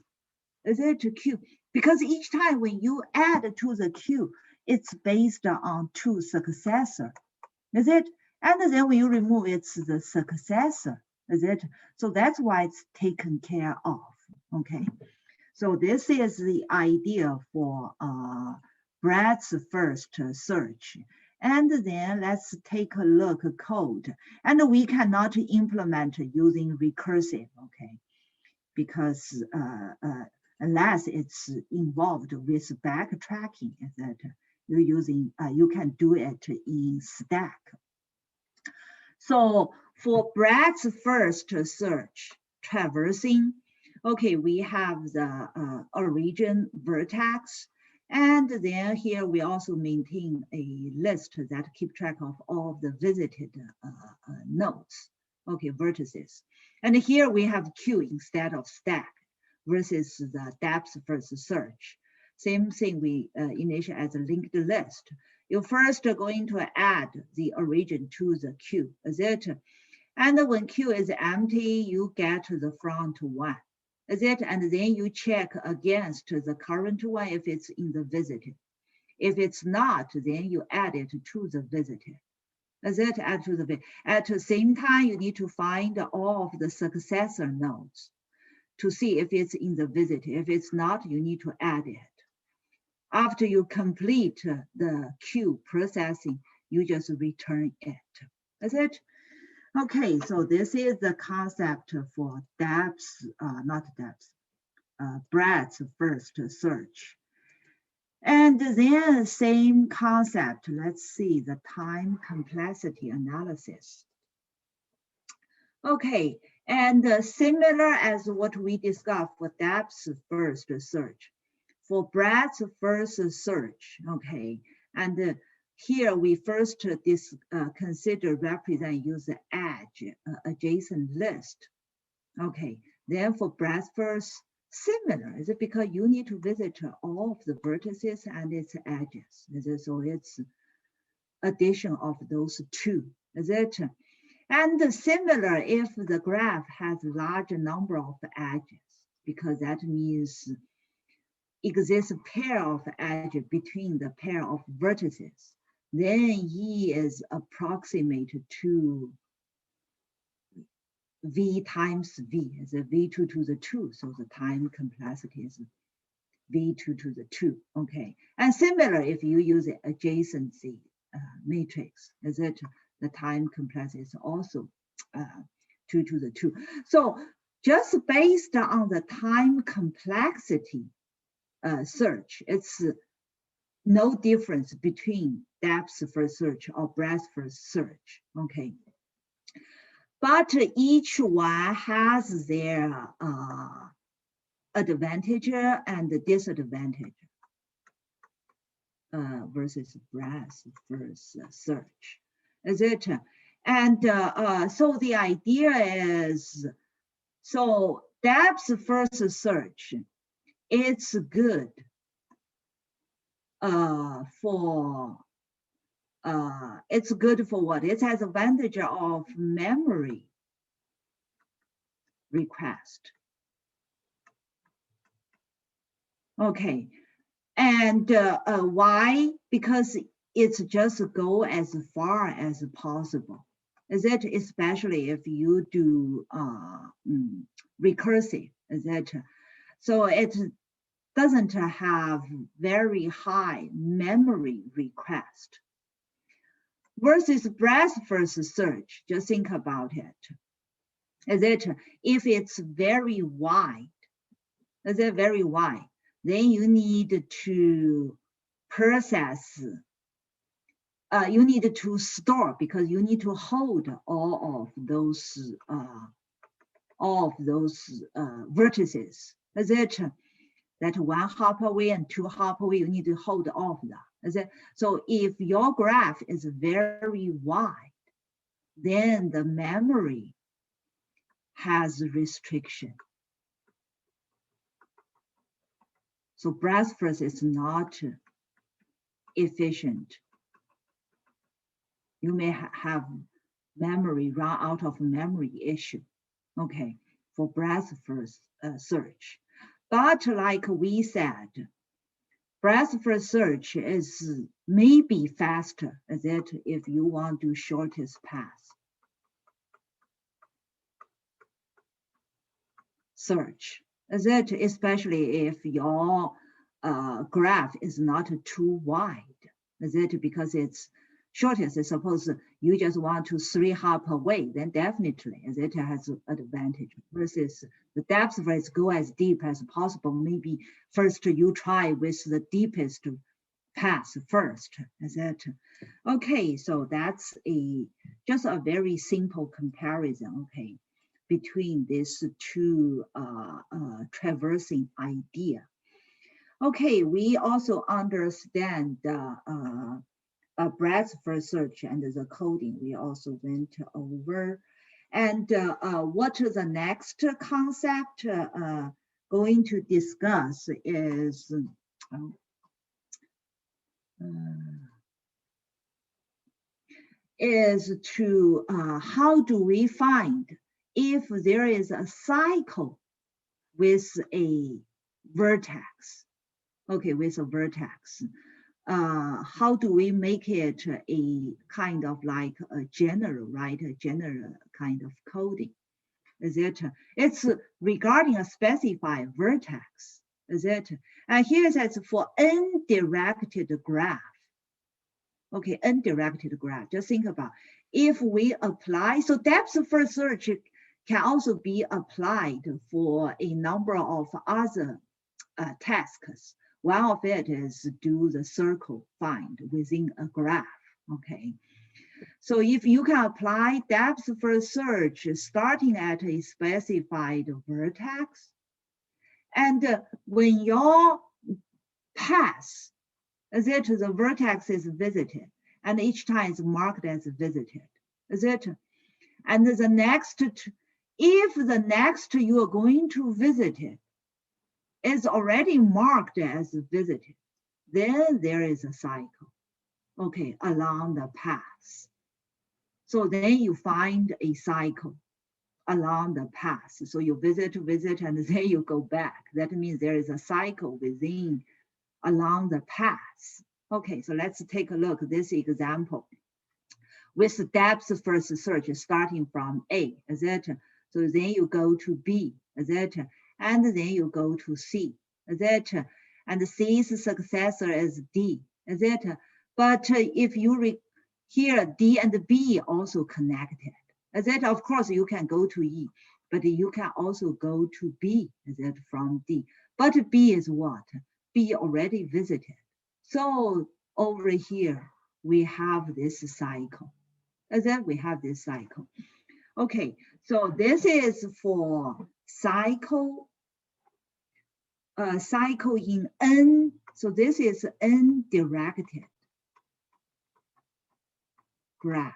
Is it queue? Because each time when you add to the queue, it's based on two successor. Is it? And then when you remove, it's the successor. Is it? So that's why it's taken care of. Okay. So this is the idea for breadth first search. And then let's take a look at code. And we cannot implement using recursive, okay? Because unless it's involved with backtracking, that you're using, you can do it in stack. So for breadth first search traversing, okay, we have the origin vertex, and then here we also maintain a list that keep track of all of the visited nodes, okay, vertices. And here we have queue instead of stack versus the depth first search. Same thing, we initiate as a linked list. You're first going to add the origin to the queue, is it? And when queue is empty, you get the front one, is it? And then you check against the current one if it's in the visited. If it's not, then you add it to the visited. Is it? Add to the, at the same time, you need to find all of the successor nodes to see if it's in the visited. If it's not, you need to add it. After you complete the queue processing, you just return it. Is it? Okay, so this is the concept for depth, not depth, breadth first search. And then same concept, let's see, the time complexity analysis. Okay, and similar as what we discussed for depth first search. For breadth first search, okay, and here we first consider represent user edge adjacent list. Okay, then for breadth first, similar, is it because you need to visit all of the vertices and its edges. Is it? So it's addition of those two, is it? And similar if the graph has a large number of edges, because that means exists a pair of edges between the pair of vertices, then E is approximate to V times V, is a V2 to the 2, so the time complexity is V2 to the 2, okay? And similar if you use the adjacency matrix, is it the time complexity is also 2 to the 2. So just based on the time complexity search, it's no difference between depth first search or breadth first search, okay? But each one has their advantage and disadvantage versus breadth first search, is it? And so the idea is, so depth first search, it's good for it's good for what? It has advantage of memory request. Okay, and why? Because it's just go as far as possible. Is it, especially if you do recursive, is it? So it doesn't have very high memory request. Versus breadth first search, just think about it. Is it, if it's very wide, is it very wide, then you need to process, you need to store, because you need to hold all of those vertices. Is it that 1 hop away and 2 hop away, you need to hold all of that. Is it? So if your graph is very wide, then the memory has restriction. So breadth first is not efficient. You may have memory run out of memory issue, okay, for breadth first search. But like we said, breadth first search is maybe faster, is it, if you want to shortest path search, is it, especially if your graph is not too wide, is it, because it's shortest. Suppose you just want to 3 hop away, then definitely is it has advantage. Versus the depth first, go as deep as possible. Maybe first you try with the deepest path first, is it? Okay, so that's just a very simple comparison, okay, between these two traversing idea. Okay, we also understand breadth first search and the coding we also went over. And what the next concept going to discuss is to how do we find if there is a cycle with a vertex, okay, with a vertex. How do we make it a kind of like a general, right? A general kind of coding. Is it? It's regarding a specified vertex. Is it? And here it says for undirected graph. Okay, undirected graph. Just think about if we apply, so depth first search can also be applied for a number of other tasks. One of it is do the circle find within a graph, okay? So if you can apply depth first search starting at a specified vertex, and when your path, is it, the vertex is visited, and each time is marked as visited, is it? And the next, if the next you are going to visit it is already marked as visited, then there is a cycle, okay, along the path. So then you find a cycle along the path. So you visit, and then you go back. That means there is a cycle within, along the path. Okay, so let's take a look at this example. With depth first search starting from A, is it? So then you go to B, is it? And then you go to C, is it? and C's successor is D, is it? But if you here, D and B also connected, is it? Of course, you can go to E, but you can also go to B, is it, from D? But B is what? B already visited. So over here, we have this cycle, is it? We have this cycle. Okay, so this is for cycle in N. So this is N-directed graph.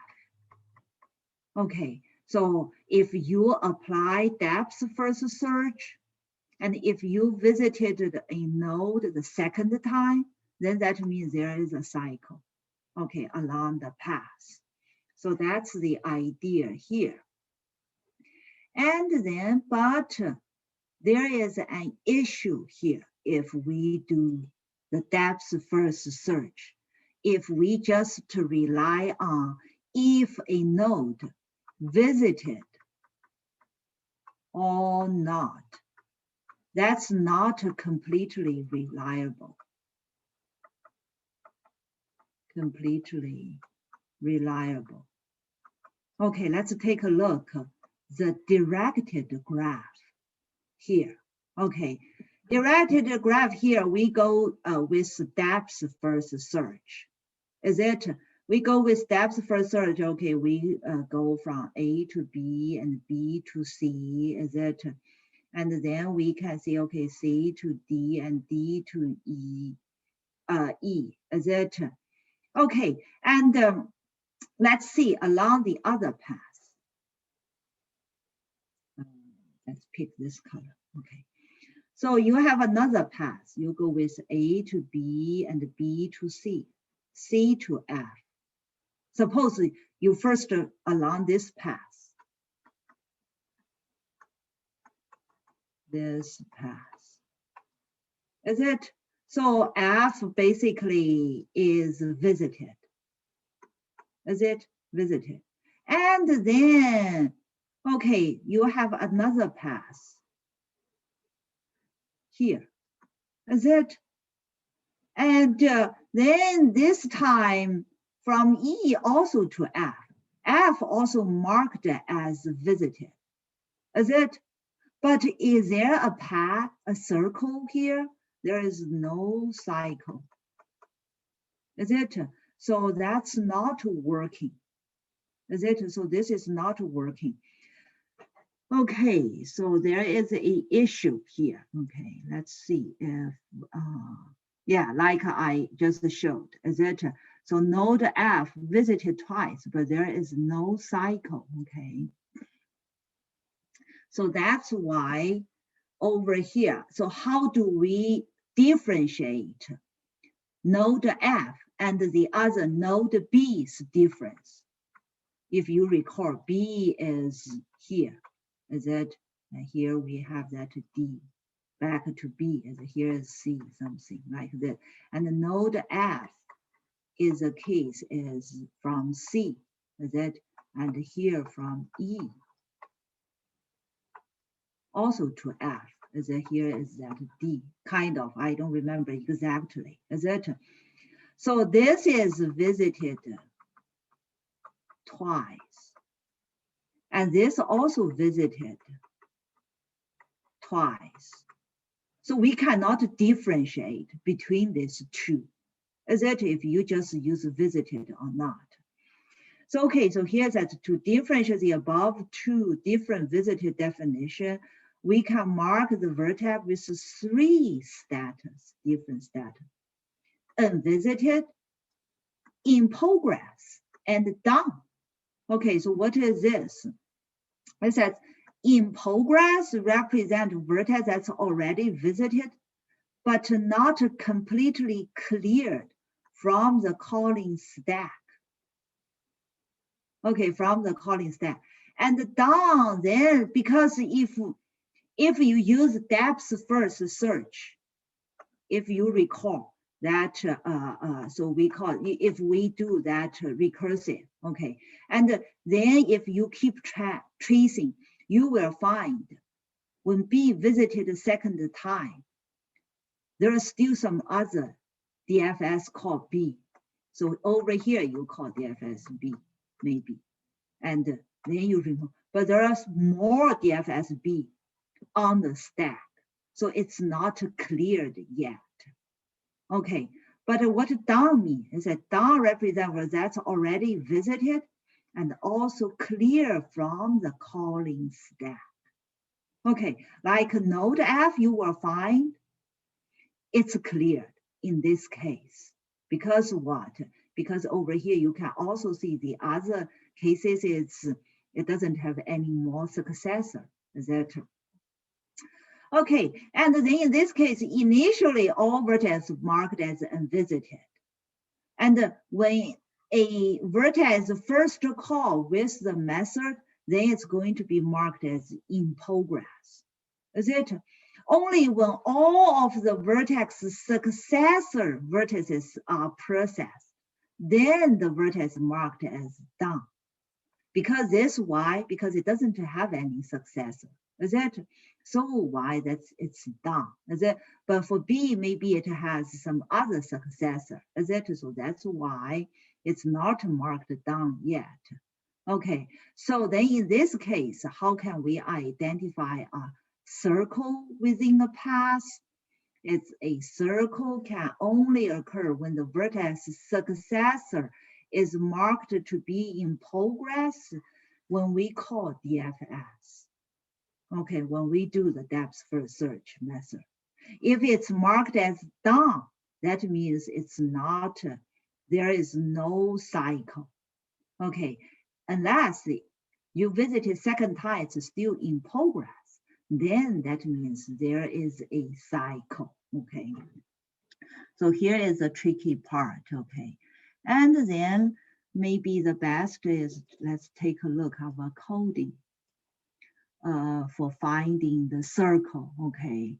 Okay, so if you apply depth first search, and if you visited a node the second time, then that means there is a cycle, okay, along the path. So that's the idea here. And then, but there is an issue here if we do the depth first search. If we just rely on if a node visited or not, that's not completely reliable. Completely reliable. Okay, let's take a look. The directed graph here. Okay, directed graph here, we go with depth first search. Is it? We go with depth first search. Okay, we go from A to B and B to C. Is it? And then we can see, okay, C to D and D to E. Is it? Okay, and let's see along the other path. Let's pick this color. Okay. So you have another path. You go with A to B and B to C, C to F. Suppose you first along this path. This path. Is it? So F basically is visited. Is it? Visited. And then, okay, you have another path here. Is it? And then this time from E also to F. F also marked as visited. Is it? But is there a path, a circle here? There is no cycle. Is it? So that's not working. Is it? So this is not working. Okay, so there is an issue here. Okay, let's see if, yeah, like I just showed, is it? So node F visited twice, but there is no cycle, okay? So that's why over here, so how do we differentiate node F and the other node B's difference? If you recall, B is here. Is it? And here we have that D, back to B, as here is C, something like that. And the node F is a case is from C, is it? And here from E, also to F, is it? Here is that D, kind of, I don't remember exactly, is it? So this is visited twice. And this also visited twice. So we cannot differentiate between these two. Is it if you just use visited or not? So okay, so here's that to differentiate the above two different visited definition, we can mark the vertex with three status, different status. Unvisited, in progress, and done. Okay, so what is this? It says in progress represent vertex that's already visited, but not completely cleared from the calling stack. Okay, from the calling stack. And done then, because if you use depth first search, if you recall that, so we call, if we do that recursive, okay, and then if you keep tracing, you will find when B visited the second time, there are still some other DFS called B. So over here, you call DFS B, maybe. And then you remove, but there are more DFS B on the stack. So it's not cleared yet. Okay, but what done means is that done represents that's already visited and also clear from the calling stack. Okay, like node F, you will find it's cleared in this case. Because what? Because over here, you can also see the other cases, it doesn't have any more successor, etc. Okay, and then in this case, initially all vertices marked as unvisited. And when a vertex first call with the method, then it's going to be marked as in progress. Is it? Only when all of the vertex successor vertices are processed, then the vertex marked as done. Because this why? Because it doesn't have any successor. Is it? So why it's done? Is it? But for B, maybe it has some other successor. Is it? So that's why it's not marked done yet. Okay, so then in this case, how can we identify a circle within a path? It's a circle can only occur when the vertex successor is marked to be in progress when we call DFS. Okay, when we do the depth first search method. If it's marked as done, that means it's not, there is no cycle. Okay, unless you visit it second time, it's still in progress, then that means there is a cycle. Okay, so here is a tricky part. Okay, and then maybe the best is, let's take a look at our coding for finding the circle. Okay,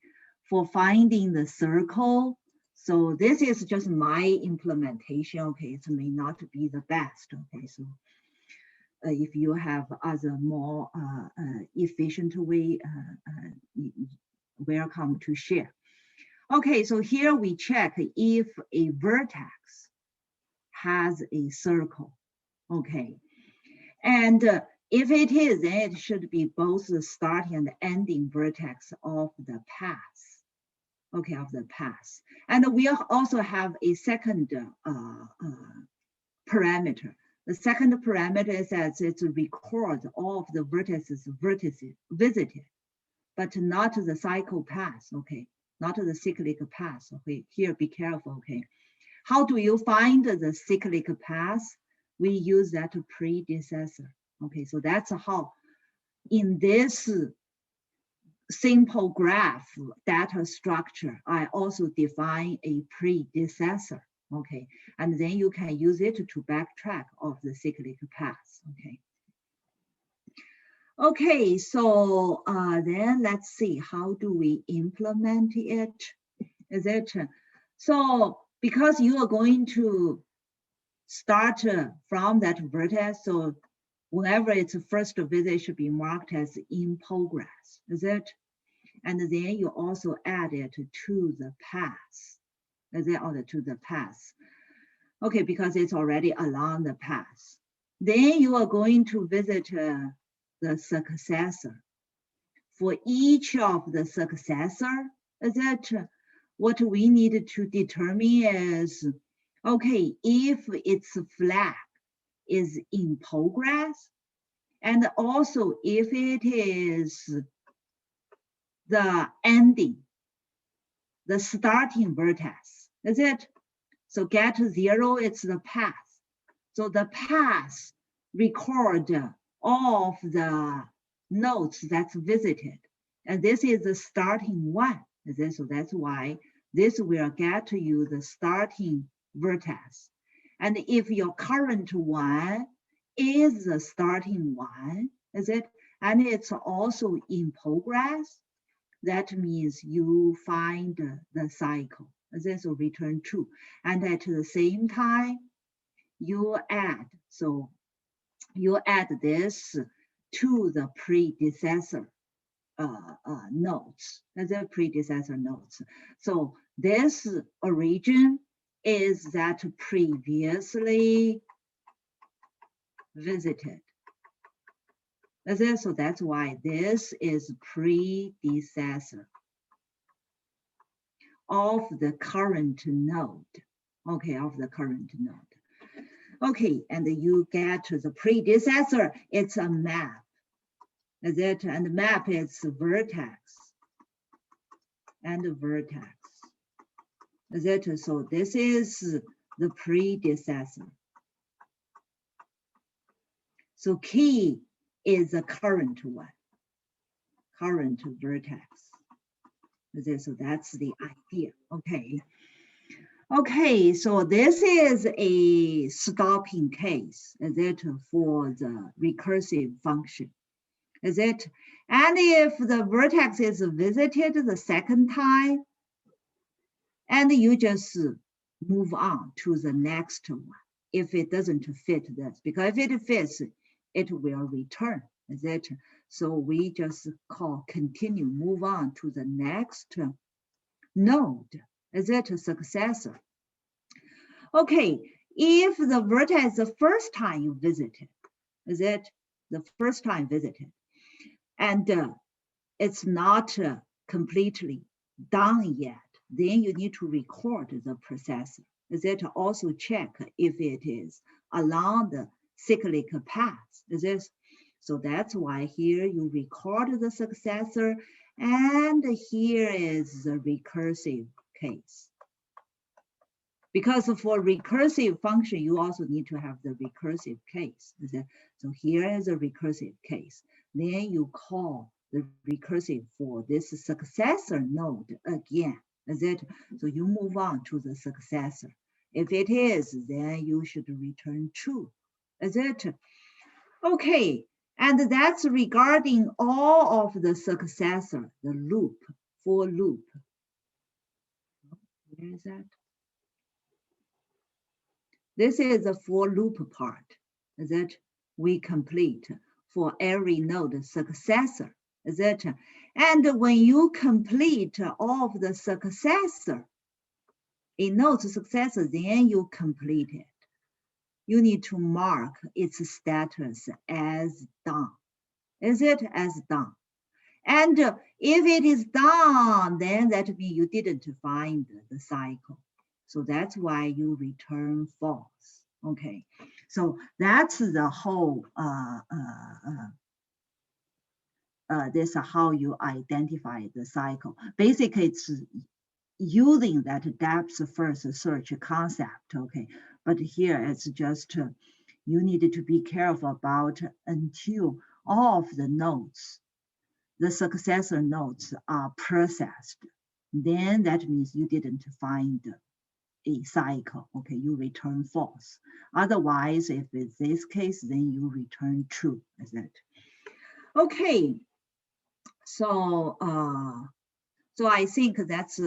for finding the circle, so this is just my implementation. Okay, it may not be the best. Okay, so if you have other more efficient way, welcome to share. Okay, so here we check if a vertex has a circle. Okay, and if it is, then it should be both the starting and ending vertex of the path. Okay, of the path. And we also have a second parameter. The second parameter says it records all of the vertices visited, but not the cycle path. Okay, not the cyclic path. Okay, here be careful. Okay, how do you find the cyclic path? We use that predecessor. Okay, so that's how in this simple graph data structure, I also define a predecessor. Okay, and then you can use it to backtrack of the cyclic path. Okay. Okay, so then let's see, how do we implement it? Is it so? Because you are going to start from that vertex, so whenever it's first visit, it should be marked as in progress. Is it? And then you also add it to the path. Is it? Or to the path. Okay, because it's already along the path. Then you are going to visit the successor. For each of the successor, is it? What we need to determine is, okay, if its flag is in progress, and also if it is the ending, the starting vertex, is it? So get to 0, it's the path. So the path record all of the nodes that's visited. And this is the starting one. So that's why this will get to you the starting vertex. And if your current one is the starting one, is it? And it's also in progress, that means you find the cycle. So return true. And at the same time, you add, so you add this to the predecessor nodes, the predecessor nodes. So this origin is that previously visited. So that's why this is predecessor of the current node. Okay, of the current node. Okay, and you get to the predecessor, it's a map. Is it? And the map is vertex and vertex. Is it? So this is the predecessor. So key is the current one, current vertex. Is it? So that's the idea. Okay. Okay, so this is a stopping case, is it, for the recursive function, is it? And if the vertex is visited the second time, and you just move on to the next one, if it doesn't fit this, because if it fits, it will return, is it? So we just call continue, move on to the next node, is it a successor? Okay, if the vertex the first time you visited, is it the first time visited, and it's not completely done yet, then you need to record the processor. Is it also check if it is along the cyclic path? Is it? So that's why here you record the successor, and here is the recursive case. Because for recursive function, you also need to have the recursive case. So here is a recursive case. Then you call the recursive for this successor node again. Is it? So you move on to the successor. If it is, then you should return true. Is it? Okay, and that's regarding all of the successor, the loop, for loop. Where is that? This is the for loop part that we complete for every node successor. Is it? And when you complete all of the successor, a node successor, then you complete it. You need to mark its status as done. Is it as done? And if it is done, then that means you didn't find the cycle. So that's why you return false. Okay, so that's the whole, this is how you identify the cycle. Basically, it's using that depth first search concept, okay? But here it's just, you need to be careful about until all of the nodes, the successor nodes are processed, then that means you didn't find a cycle, okay, you return false. Otherwise, if it's this case, then you return true, is it? Okay, so I think that's